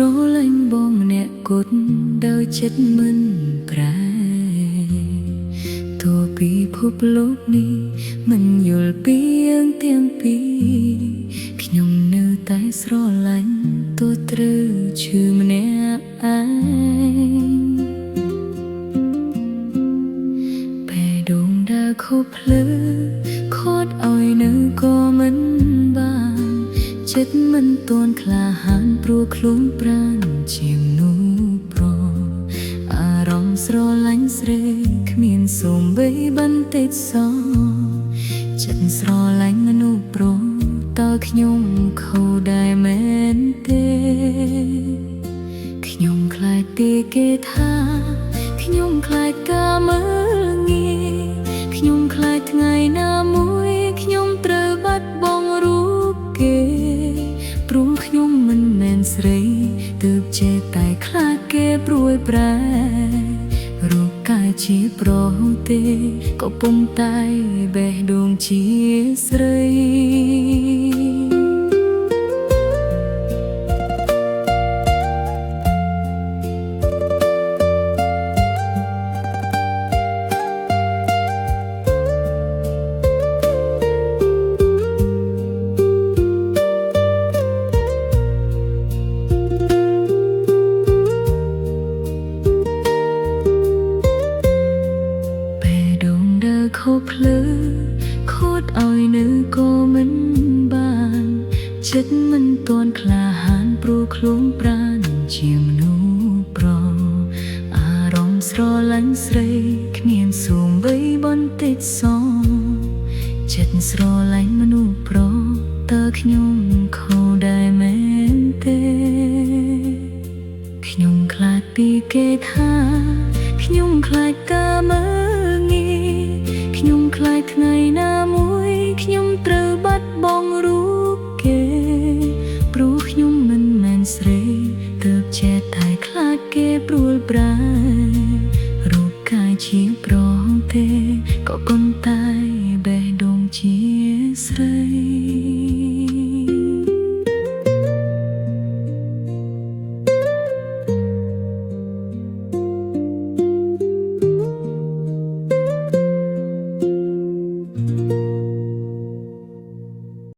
ស្រឡាញ់បងម្នាក់គត់ដោយចិត្តមិនប្រែទោះពីភពលោកនេះមិនយល់ពីយើងទាំងពីរខ្ញុំនៅតែស្រឡាញ់ទោះត្រូវឈឺម្នាក់ឯងពេលដងដើរខុសផ្លូវខត់ឲ្យនៅក៏មិនបានចិត្តមិនទាន់ក្លាហានព្រោះខ្លួនប្រាណជាមនុស្សប្រុសអារម្មណ៍ស្រឡាញ់ស្រីគ្មានសូម្បីបន្តិចសោះចិត្តស្រឡាញ់មនុស្សប្រុសតើខ្ញុំខុសដែរមែនទេខ្ញុំខ្លាចទីគេថាខ្ញុំខ្លាចការមើលងាយខ្ញុំខ្លាចថ្ងៃណាមួយខ្ញុំត្រូវបាត់បង់រូបគេព្រោះខ្ញុំមិនមែនស្រីទើបចេះតែខ្លាចគេព្រួយប្រែរូបកាយជាប្រុសទេក៏ពុំតែបេះដូងជាស្រីខុសផ្លូវខត់ឲ្យនៅក៏មិនបានចិត្តមិនទាន់ក្លាហានព្រោះខ្លួនប្រាណជាមនុស្សប្រុសអារម្មណ៍ស្រឡាញ់ស្រីគ្មានសូម្បីបន្តិចសោះចិត្តស្រឡាញ់មនុស្សប្រុសតើខ្ញុំខុសដែរមែនទេខ្ញុំខ្លាចពីគេថាខ្ញុំខ្លាចការមើលងាយខ្ញុំខ្លាចថ្ងៃណាមួយខ្ញុំត្រូវបាត់បង់រូបគេព្រោះខ្ញុំមិនមែនស្រីទើបចេះតែខ្លាចគេព្រួយប្រែ